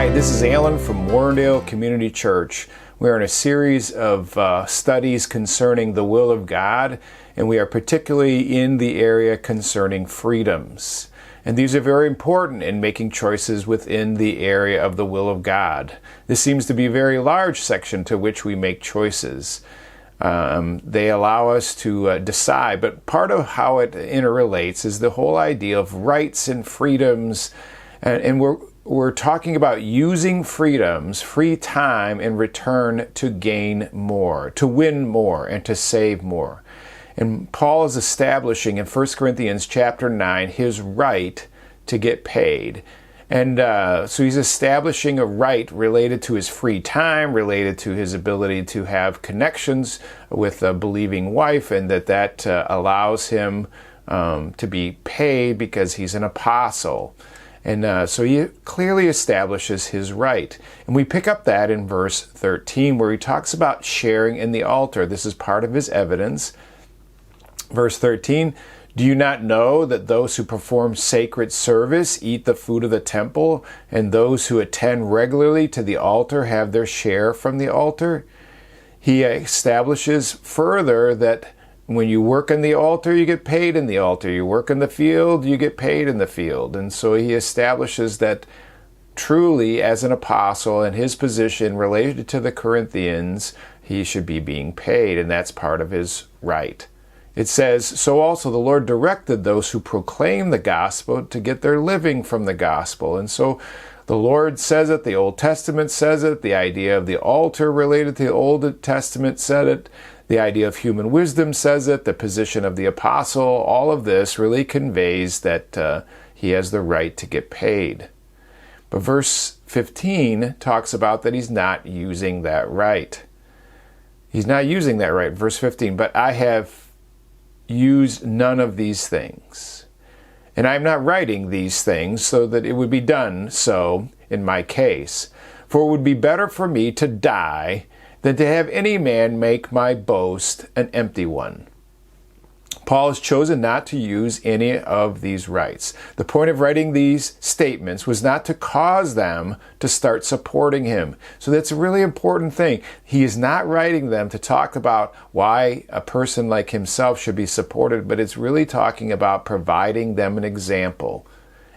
Hi, this is Alan from Warrendale Community Church. We are in a series of studies concerning the will of God, and we are particularly in the area concerning freedoms. And these are very important in making choices within the area of the will of God. This seems to be a very large section to which we make choices. They allow us to decide, but part of how it interrelates is the whole idea of rights and freedoms, and we're talking about using freedoms, free time, in return to gain more, to win more, and to save more. And Paul is establishing in 1 Corinthians chapter 9 his right to get paid. And so he's establishing a right related to his free time, related to his ability to have connections with a believing wife, and that allows him to be paid because he's an apostle. And so he clearly establishes his right. And we pick up that in verse 13, where he talks about sharing in the altar. This is part of his evidence. Verse 13, do you not know that those who perform sacred service eat the food of the temple, and those who attend regularly to the altar have their share from the altar? He establishes further that when you work in the altar, you get paid in the altar. You work in the field, you get paid in the field. And so he establishes that truly, as an apostle in his position related to the Corinthians, he should be being paid, and that's part of his right. It says, so also the Lord directed those who proclaim the gospel to get their living from the gospel. And so the Lord says it, the Old Testament says it, the idea of the altar related to the Old Testament said it, the idea of human wisdom says it, the position of the apostle, all of this really conveys that he has the right to get paid. But verse 15 talks about that he's not using that right. He's not using that right. Verse 15, but I have used none of these things. And I'm not writing these things so that it would be done so in my case. For it would be better for me to die than to have any man make my boast an empty one. Paul has chosen not to use any of these rights. The point of writing these statements was not to cause them to start supporting him. So that's a really important thing. He is not writing them to talk about why a person like himself should be supported, but it's really talking about providing them an example.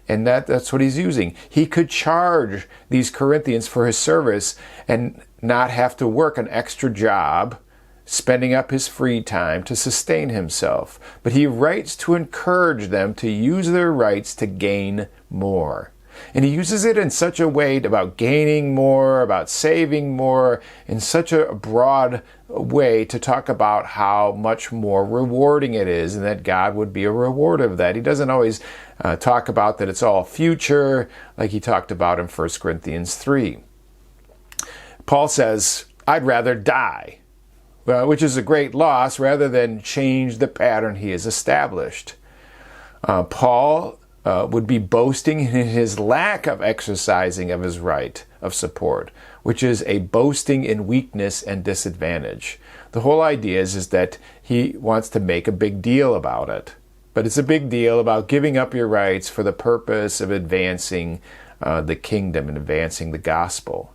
And that's what he's using. He could charge these Corinthians for his service and not have to work an extra job, spending up his free time to sustain himself. But he writes to encourage them to use their rights to gain more. And he uses it in such a way about gaining more, about saving more, in such a broad way to talk about how much more rewarding it is, and that God would be a reward of that. He doesn't always talk about that it's all future, like he talked about in 1 Corinthians 3. Paul says, I'd rather die, which is a great loss, rather than change the pattern he has established. Paul would be boasting in his lack of exercising of his right of support, which is a boasting in weakness and disadvantage. The whole idea is that he wants to make a big deal about it. But it's a big deal about giving up your rights for the purpose of advancing the kingdom and advancing the gospel.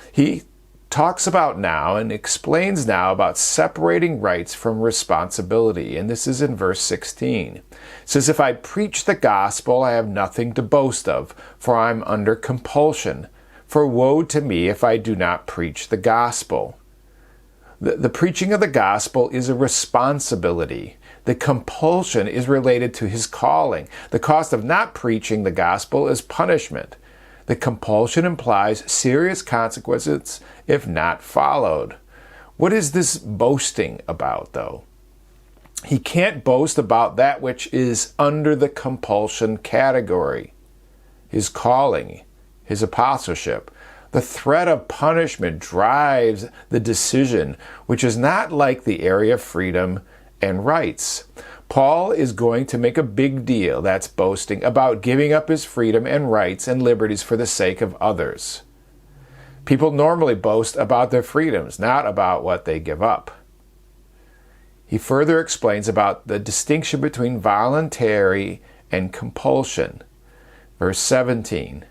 He talks about now and explains now about separating rights from responsibility. And this is in verse 16. It says, if I preach the gospel, I have nothing to boast of, for I'm under compulsion. For woe to me if I do not preach the gospel. The preaching of the gospel is a responsibility. The compulsion is related to his calling. The cost of not preaching the gospel is punishment. The compulsion implies serious consequences if not followed. What is this boasting about, though? He can't boast about that which is under the compulsion category. His calling, his apostleship. The threat of punishment drives the decision, which is not like the area of freedom and rights. Paul is going to make a big deal, that's boasting, about giving up his freedom and rights and liberties for the sake of others. People normally boast about their freedoms, not about what they give up. He further explains about the distinction between voluntary and compulsion. Verse 17,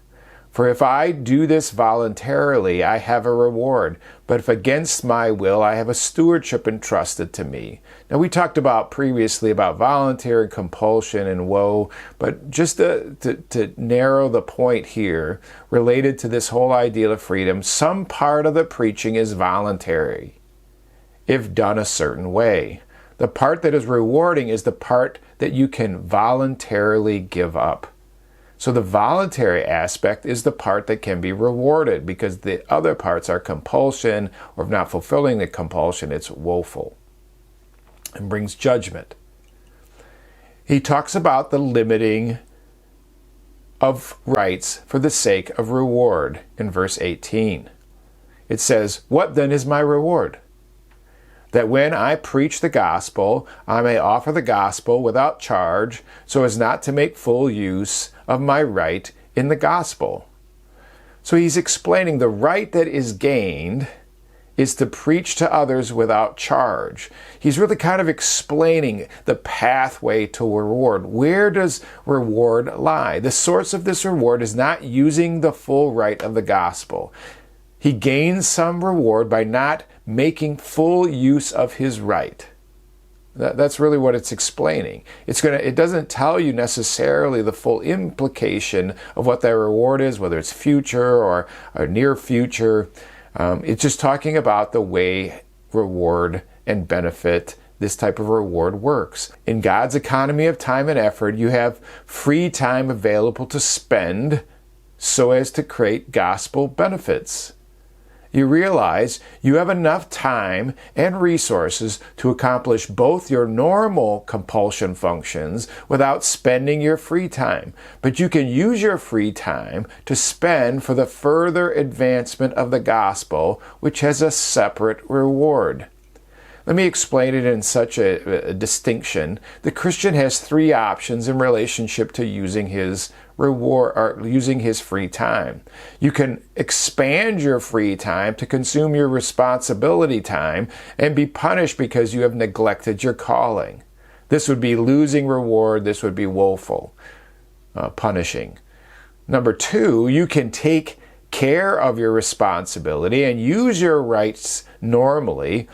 For if I do this voluntarily, I have a reward. But if against my will, I have a stewardship entrusted to me. Now, we talked about previously about voluntary, compulsion, and woe, but just to narrow the point here, related to this whole idea of freedom, some part of the preaching is voluntary, if done a certain way. The part that is rewarding is the part that you can voluntarily give up. So the voluntary aspect is the part that can be rewarded, because the other parts are compulsion, or if not fulfilling the compulsion, it's woeful and brings judgment. He talks about the limiting of rights for the sake of reward in verse 18. It says, "What then is my reward? That when I preach the gospel, I may offer the gospel without charge, so as not to make full use of my right in the gospel." So he's explaining the right that is gained is to preach to others without charge. He's really kind of explaining the pathway to reward. Where does reward lie? The source of this reward is not using the full right of the gospel. He gains some reward by not making full use of his right. That's really what it's explaining. It doesn't tell you necessarily the full implication of what that reward is, whether it's future or near future. It's just talking about the way reward and benefit, this type of reward, works. In God's economy of time and effort, you have free time available to spend so as to create gospel benefits. You realize you have enough time and resources to accomplish both your normal compulsion functions without spending your free time. But you can use your free time to spend for the further advancement of the gospel, which has a separate reward. Let me explain it in such a distinction. The Christian has three options in relationship to using his reward or using his free time. You can expand your free time to consume your responsibility time and be punished because you have neglected your calling. This would be losing reward. This would be woeful, punishing. Number two, you can take care of your responsibility and use your rights normally.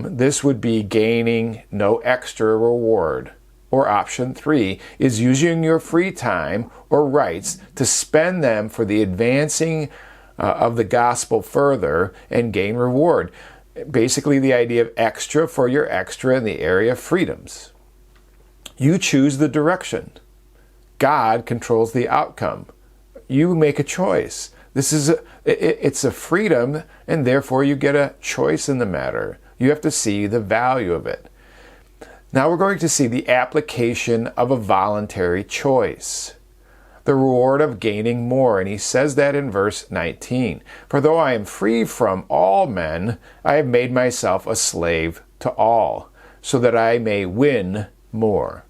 This would be gaining no extra reward. Or option three is using your free time or rights to spend them for the advancing of the gospel further and gain reward. Basically the idea of extra for your extra in the area of freedoms. You choose the direction. God controls the outcome. You make a choice. It's a freedom, and therefore you get a choice in the matter. You have to see the value of it. Now we're going to see the application of a voluntary choice. The reward of gaining more, and he says that in verse 19. "For though I am free from all men, I have made myself a slave to all, so that I may win more."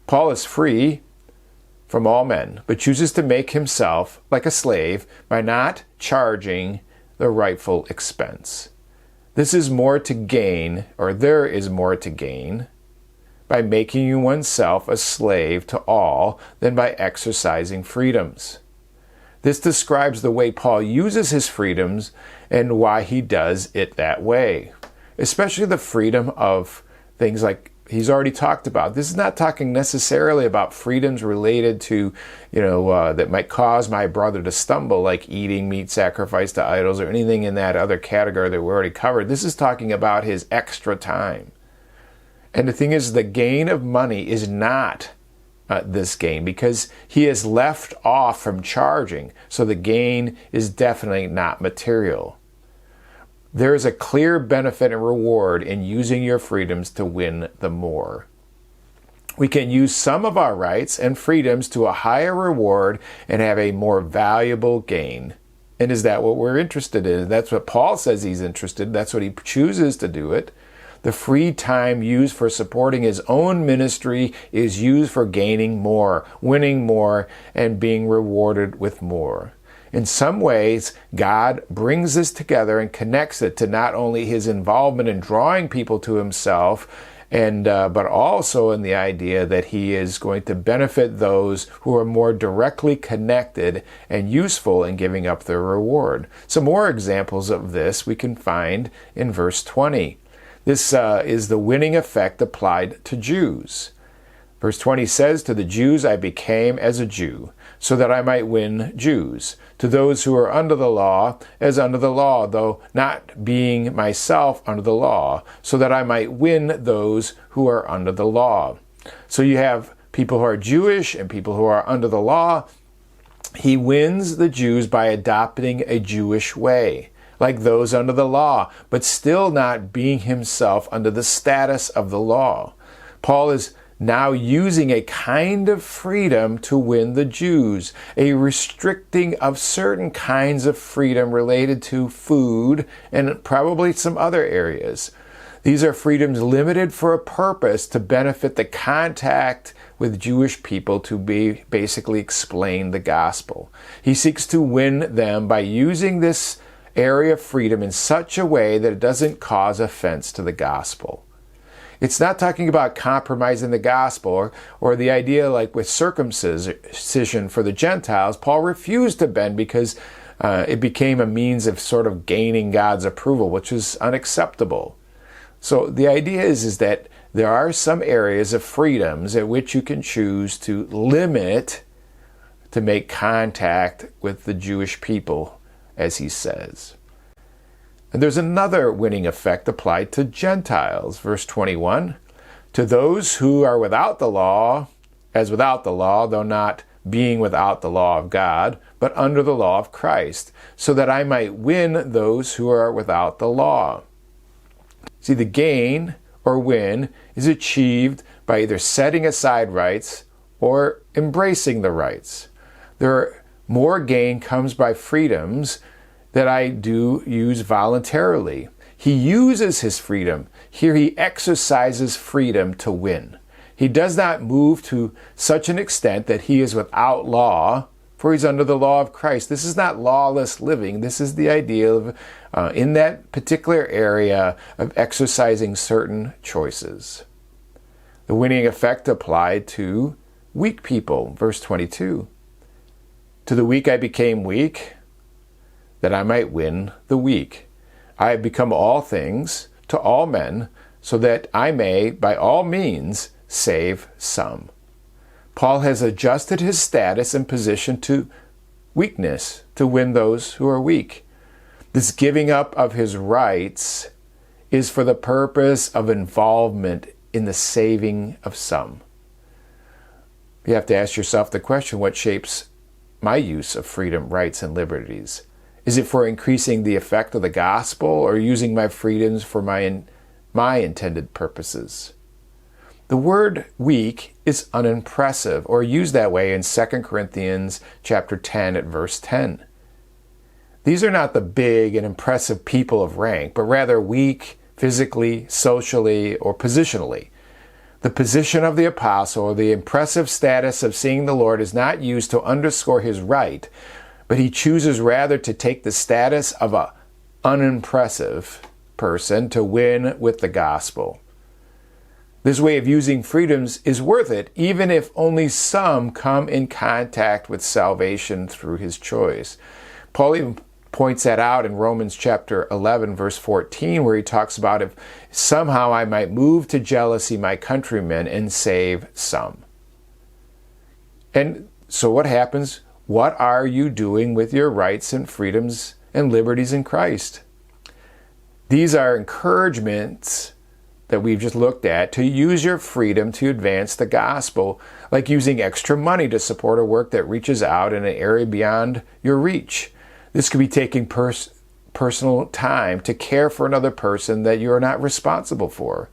Paul is free from all men, but chooses to make himself like a slave by not charging the rightful expense. This is more to gain, or there is more to gain, by making oneself a slave to all than by exercising freedoms. This describes the way Paul uses his freedoms and why he does it that way, especially the freedom of things like he's already talked about. This is not talking necessarily about freedoms related to, that might cause my brother to stumble, like eating meat sacrificed to idols or anything in that other category that we already covered. This is talking about his extra time. And the thing is, the gain of money is not this gain, because he is left off from charging. So the gain is definitely not material. There is a clear benefit and reward in using your freedoms to win the more. We can use some of our rights and freedoms to a higher reward and have a more valuable gain. And is that what we're interested in? That's what Paul says he's interested in. That's what he chooses to do it. The free time used for supporting his own ministry is used for gaining more, winning more, and being rewarded with more. In some ways, God brings this together and connects it to not only his involvement in drawing people to himself and but also in the idea that he is going to benefit those who are more directly connected and useful in giving up their reward. Some more examples of this we can find in verse 20. This is the winning effect applied to Jews. Verse 20 says, "To the Jews I became as a Jew, so that I might win Jews. To those who are under the law, as under the law, though not being myself under the law, so that I might win those who are under the law." So you have people who are Jewish and people who are under the law. He wins the Jews by adopting a Jewish way, like those under the law, but still not being himself under the status of the law. Paul is now using a kind of freedom to win the Jews, a restricting of certain kinds of freedom related to food and probably some other areas. These are freedoms limited for a purpose to benefit the contact with Jewish people, to basically explain the gospel. He seeks to win them by using this area of freedom in such a way that it doesn't cause offense to the gospel. It's not talking about compromising the gospel or the idea like with circumcision for the Gentiles. Paul refused to bend because it became a means of sort of gaining God's approval, which is unacceptable. So the idea is that there are some areas of freedoms at which you can choose to limit to make contact with the Jewish people, as he says. And there's another winning effect applied to Gentiles. Verse 21, "To those who are without the law, as without the law, though not being without the law of God, but under the law of Christ, so that I might win those who are without the law." See, the gain or win is achieved by either setting aside rights or embracing the rights. More gain comes by freedoms that I do use voluntarily. He uses his freedom. Here he exercises freedom to win. He does not move to such an extent that he is without law, for he's under the law of Christ. This is not lawless living. This is the idea of, in that particular area, of exercising certain choices. The winning effect applied to weak people. Verse 22, "To the weak I became weak, that I might win the weak. I have become all things to all men, so that I may, by all means, save some." Paul has adjusted his status and position to weakness to win those who are weak. This giving up of his rights is for the purpose of involvement in the saving of some. You have to ask yourself the question, what shapes my use of freedom, rights, and liberties? Is it for increasing the effect of the gospel, or using my freedoms for my intended purposes? The word weak is unimpressive, or used that way in 2 Corinthians chapter 10 at verse 10. These are not the big and impressive people of rank, but rather weak physically, socially, or positionally. The position of the apostle, or the impressive status of seeing the Lord, is not used to underscore his right, but he chooses rather to take the status of an unimpressive person to win with the gospel. This way of using freedoms is worth it, even if only some come in contact with salvation through his choice. Paul even points that out in Romans chapter 11, verse 14, where he talks about if somehow I might move to jealousy my countrymen and save some. And so what happens? What are you doing with your rights and freedoms and liberties in Christ? These are encouragements that we've just looked at to use your freedom to advance the gospel, like using extra money to support a work that reaches out in an area beyond your reach. This could be taking personal time to care for another person that you are not responsible for.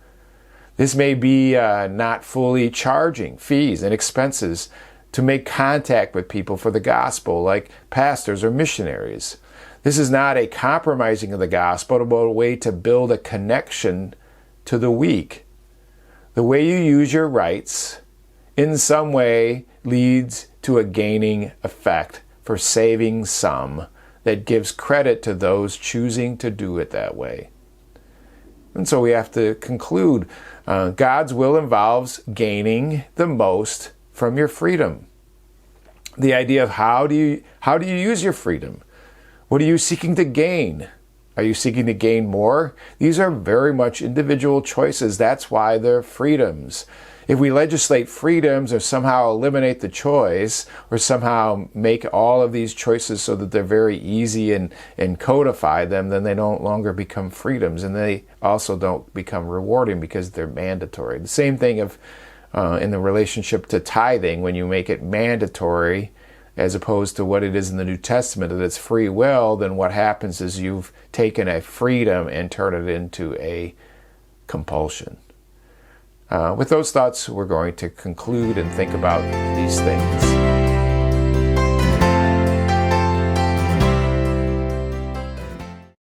This may be not fully charging fees and expenses to make contact with people for the gospel, like pastors or missionaries. This is not a compromising of the gospel, but a way to build a connection to the weak. The way you use your rights in some way leads to a gaining effect for saving some that gives credit to those choosing to do it that way. And so we have to conclude God's will involves gaining the most from your freedom. The idea of how do you use your freedom? What are you seeking to gain? Are you seeking to gain more? These are very much individual choices. That's why they're freedoms. If we legislate freedoms or somehow eliminate the choice or somehow make all of these choices so that they're very easy and codify them, then they no longer become freedoms, and they also don't become rewarding because they're mandatory. The same thing in the relationship to tithing, when you make it mandatory as opposed to what it is in the New Testament, that it's free will, then what happens is you've taken a freedom and turned it into a compulsion. With those thoughts, we're going to conclude and think about these things.